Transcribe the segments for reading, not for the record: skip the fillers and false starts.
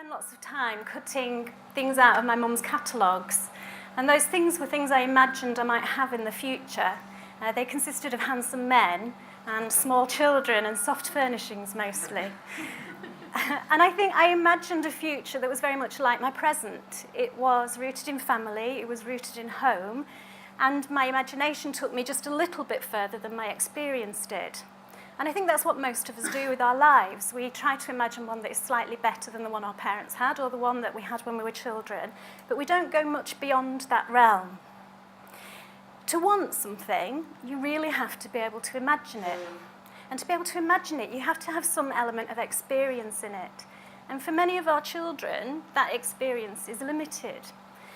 spent lots of time cutting things out of my mum's catalogues, and those things were things I imagined I might have in the future. They consisted of handsome men and small children and soft furnishings mostly. And I think I imagined a future that was very much like my present. It was rooted in family, it was rooted in home, and my imagination took me just a little bit further than my experience did. And I think that's what most of us do with our lives. We try to imagine one that is slightly better than the one our parents had or the one that we had when we were children, but we don't go much beyond that realm. To want something, you really have to be able to imagine it. And to be able to imagine it, you have to have some element of experience in it. And for many of our children, that experience is limited.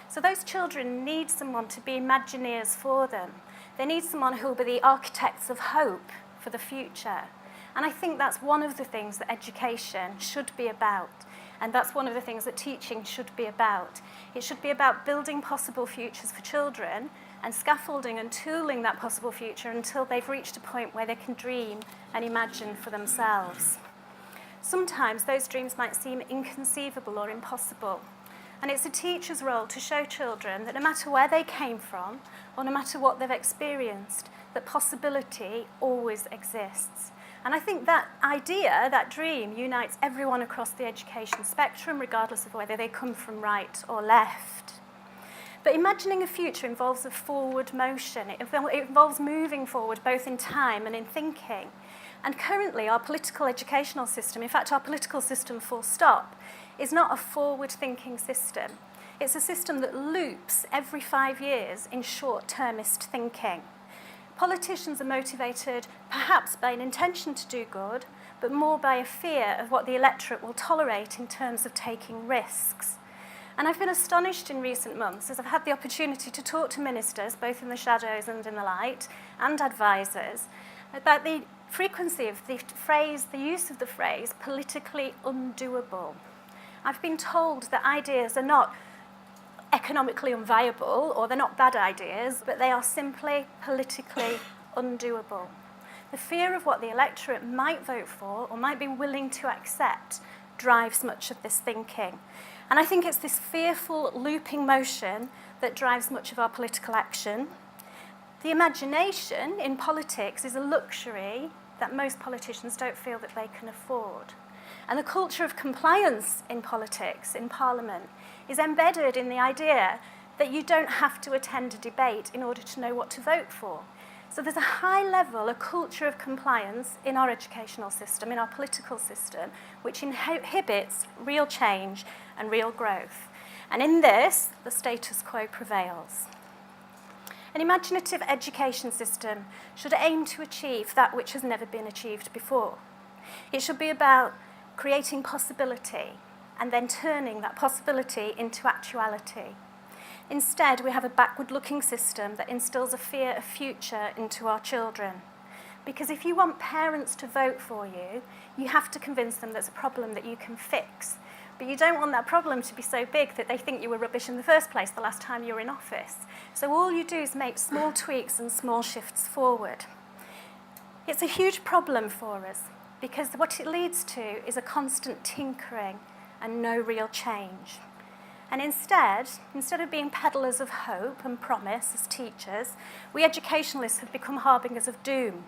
So those children need someone to be Imagineers for them. They need someone who will be the architects of hope for the future. And I think that's one of the things that education should be about. And that's one of the things that teaching should be about. It should be about building possible futures for children and scaffolding and tooling that possible future until they've reached a point where they can dream and imagine for themselves. Sometimes those dreams might seem inconceivable or impossible. And it's a teacher's role to show children that no matter where they came from or no matter what they've experienced, that possibility always exists. And I think that idea, that dream, unites everyone across the education spectrum, regardless of whether they come from right or left. But imagining a future involves a forward motion. It involves moving forward both in time and in thinking. And currently our political educational system, in fact our political system full stop, is not a forward-thinking system. It's a system that loops every 5 years in short-termist thinking. Politicians are motivated perhaps by an intention to do good, but more by a fear of what the electorate will tolerate in terms of taking risks. And I've been astonished in recent months as I've had the opportunity to talk to ministers, both in the shadows and in the light, and advisors, about the frequency of the use of the phrase politically undoable. I've been told that ideas are not economically unviable, or they're not bad ideas, but they are simply politically undoable. The fear of what the electorate might vote for or might be willing to accept drives much of this thinking. And I think it's this fearful looping motion that drives much of our political action. The imagination in politics is a luxury that most politicians don't feel that they can afford. And the culture of compliance in politics, in Parliament, is embedded in the idea that you don't have to attend a debate in order to know what to vote for. So there's a high level, a culture of compliance in our educational system, in our political system, which inhibits real change and real growth. And in this, the status quo prevails. An imaginative education system should aim to achieve that which has never been achieved before. It should be about creating possibility and then turning that possibility into actuality. Instead, we have a backward-looking system that instills a fear of future into our children. Because if you want parents to vote for you, you have to convince them there's a problem that you can fix. But you don't want that problem to be so big that they think you were rubbish in the first place the last time you were in office. So all you do is make small tweaks and small shifts forward. It's a huge problem for us, because what it leads to is a constant tinkering and no real change. And instead of being peddlers of hope and promise as teachers, we educationalists have become harbingers of doom,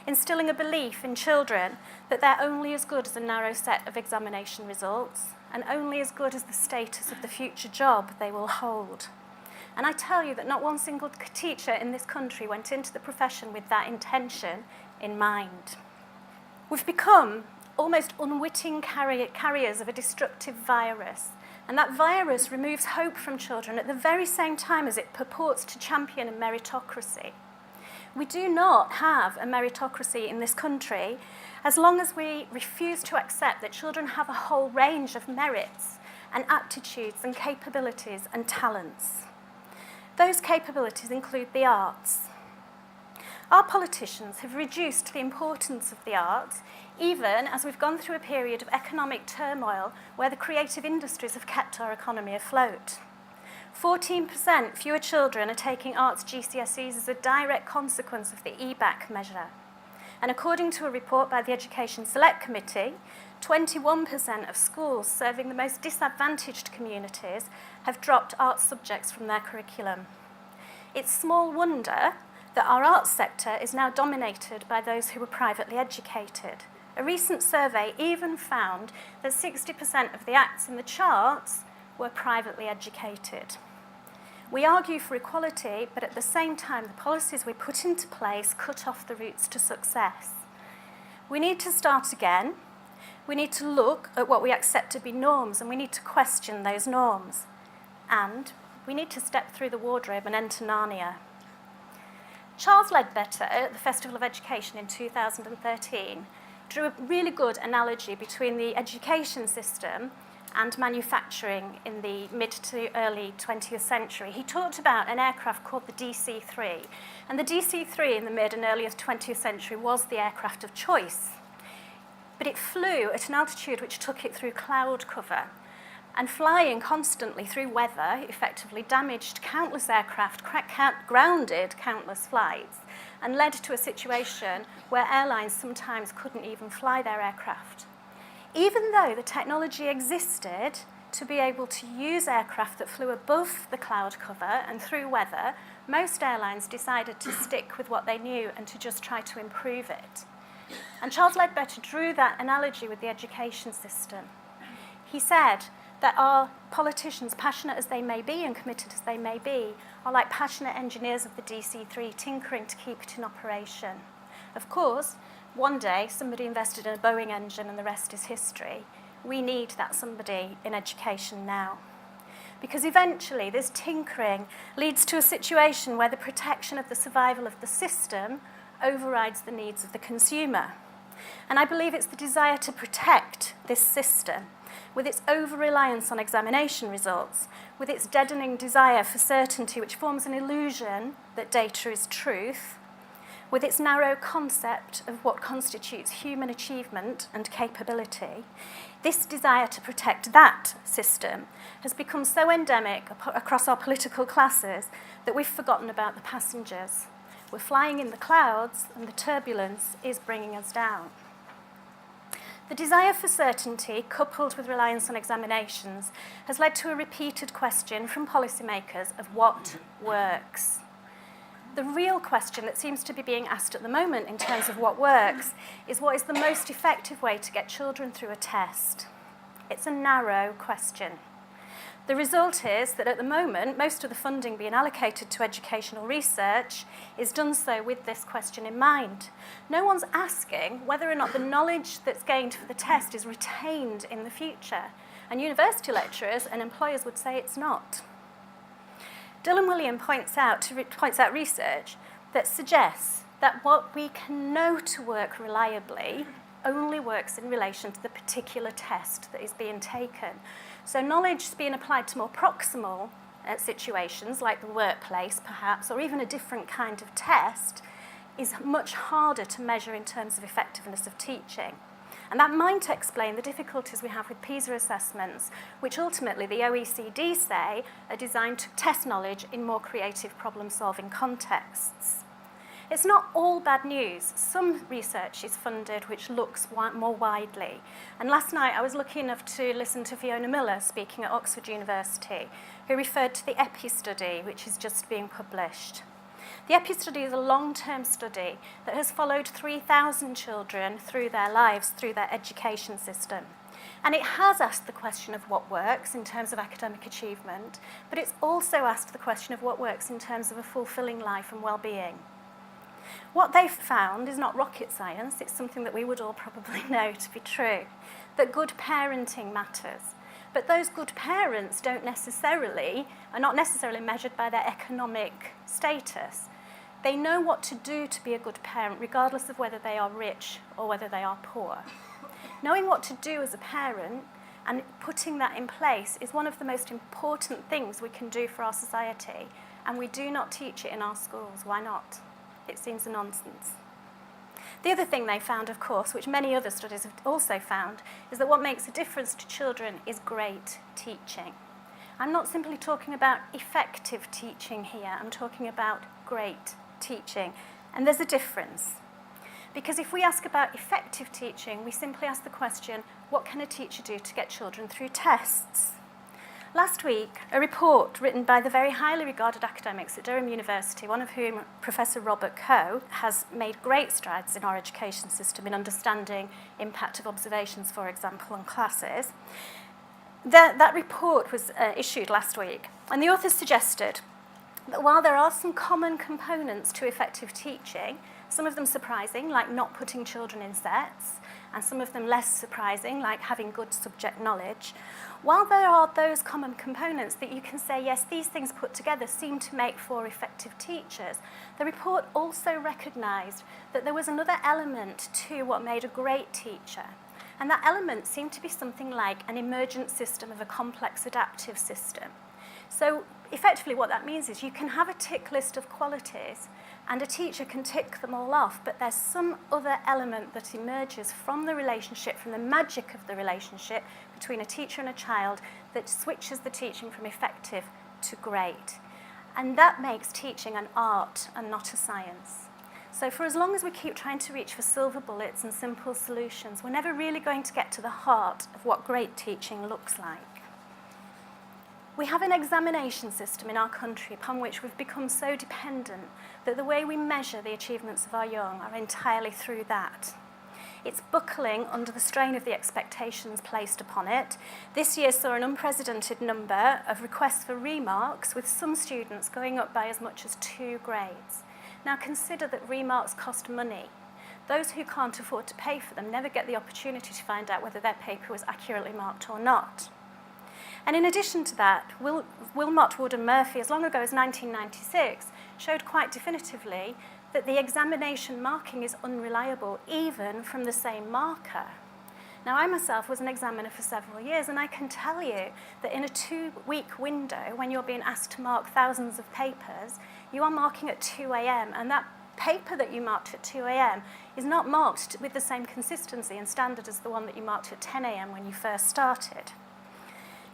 instilling a belief in children that they're only as good as a narrow set of examination results and only as good as the status of the future job they will hold. And I tell you that not one single teacher in this country went into the profession with that intention in mind. We've become almost unwitting carriers of a destructive virus, and that virus removes hope from children at the very same time as it purports to champion a meritocracy. We do not have a meritocracy in this country as long as we refuse to accept that children have a whole range of merits and aptitudes and capabilities and talents. Those capabilities include the arts. Our politicians have reduced the importance of the arts, even as we've gone through a period of economic turmoil where the creative industries have kept our economy afloat. 14% fewer children are taking arts GCSEs as a direct consequence of the EBAC measure. And according to a report by the Education Select Committee, 21% of schools serving the most disadvantaged communities have dropped arts subjects from their curriculum. It's small wonder that our arts sector is now dominated by those who were privately educated. A recent survey even found that 60% of the acts in the charts were privately educated. We argue for equality, but at the same time, the policies we put into place cut off the routes to success. We need to start again. We need to look at what we accept to be norms, and we need to question those norms. And we need to step through the wardrobe and enter Narnia. Charles Ledbetter, at the Festival of Education in 2013, drew a really good analogy between the education system and manufacturing in the mid to early 20th century. He talked about an aircraft called the DC-3, and the DC-3 in the mid and early 20th century was the aircraft of choice. But it flew at an altitude which took it through cloud cover, and flying constantly through weather effectively damaged countless aircraft, grounded countless flights, and led to a situation where airlines sometimes couldn't even fly their aircraft. Even though the technology existed to be able to use aircraft that flew above the cloud cover and through weather, most airlines decided to stick with what they knew and to just try to improve it. And Charles Ledbetter drew that analogy with the education system. He said that our politicians, passionate as they may be and committed as they may be, are like passionate engineers of the DC-3 tinkering to keep it in operation. Of course, one day somebody invested in a Boeing engine and the rest is history. We need that somebody in education now. Because eventually this tinkering leads to a situation where the protection of the survival of the system overrides the needs of the consumer. And I believe it's the desire to protect this system, with its over-reliance on examination results, with its deadening desire for certainty which forms an illusion that data is truth, with its narrow concept of what constitutes human achievement and capability, this desire to protect that system has become so endemic across our political classes that we've forgotten about the passengers. We're flying in the clouds, and the turbulence is bringing us down. The desire for certainty, coupled with reliance on examinations, has led to a repeated question from policymakers of what works. The real question that seems to be being asked at the moment in terms of what works is what is the most effective way to get children through a test. It's a narrow question. The result is that at the moment, most of the funding being allocated to educational research is done so with this question in mind. No one's asking whether or not the knowledge that's gained for the test is retained in the future, and university lecturers and employers would say it's not. Dylan William points out research that suggests that what we can know to work reliably only works in relation to the particular test that is being taken. So knowledge is being applied to more proximal situations, like the workplace perhaps, or even a different kind of test, is much harder to measure in terms of effectiveness of teaching. And that might explain the difficulties we have with PISA assessments, which ultimately the OECD say are designed to test knowledge in more creative problem-solving contexts. It's not all bad news. Some research is funded which looks more widely. And last night I was lucky enough to listen to Fiona Miller speaking at Oxford University, who referred to the EPI study, which is just being published. The EPI study is a long-term study that has followed 3,000 children through their lives, through their education system. And it has asked the question of what works in terms of academic achievement, but it's also asked the question of what works in terms of a fulfilling life and well-being. What they've found is not rocket science, it's something that we would all probably know to be true, that good parenting matters. But those good parents are not necessarily measured by their economic status. They know what to do to be a good parent, regardless of whether they are rich or whether they are poor. Knowing what to do as a parent and putting that in place is one of the most important things we can do for our society, and we do not teach it in our schools. Why not? It seems a nonsense. The other thing they found, of course, which many other studies have also found, is that what makes a difference to children is great teaching. I'm not simply talking about effective teaching here, I'm talking about great teaching. And there's a difference. Because if we ask about effective teaching, we simply ask the question, what can a teacher do to get children through tests? Last week, a report written by the very highly regarded academics at Durham University, one of whom, Professor Robert Coe, has made great strides in our education system in understanding impact of observations, for example, on classes. That report was issued last week, and the authors suggested that while there are some common components to effective teaching, some of them surprising, like not putting children in sets, and some of them less surprising, like having good subject knowledge, while there are those common components that you can say, yes, these things put together seem to make for effective teachers, the report also recognised that there was another element to what made a great teacher. And that element seemed to be something like an emergent system of a complex adaptive system. So effectively what that means is you can have a tick list of qualities and a teacher can tick them all off, but there's some other element that emerges from the relationship, from the magic of the relationship between a teacher and a child that switches the teaching from effective to great. And that makes teaching an art and not a science. So for as long as we keep trying to reach for silver bullets and simple solutions, we're never really going to get to the heart of what great teaching looks like. We have an examination system in our country upon which we've become so dependent that the way we measure the achievements of our young are entirely through that. It's buckling under the strain of the expectations placed upon it. This year saw an unprecedented number of requests for remarks, with some students going up by as much as 2 grades. Now consider that remarks cost money. Those who can't afford to pay for them never get the opportunity to find out whether their paper was accurately marked or not. And in addition to that, Wilmot, Wood and Murphy, as long ago as 1996, showed quite definitively that the examination marking is unreliable, even from the same marker. Now, I myself was an examiner for several years, and I can tell you that in a 2-week window, when you're being asked to mark thousands of papers, you are marking at 2 a.m., and that paper that you marked at 2 a.m. is not marked with the same consistency and standard as the one that you marked at 10 a.m. when you first started.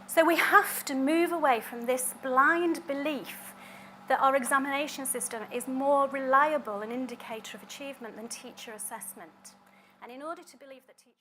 So we have to move away from this blind belief that our examination system is more reliable an indicator of achievement than teacher assessment. And in order to believe that teachers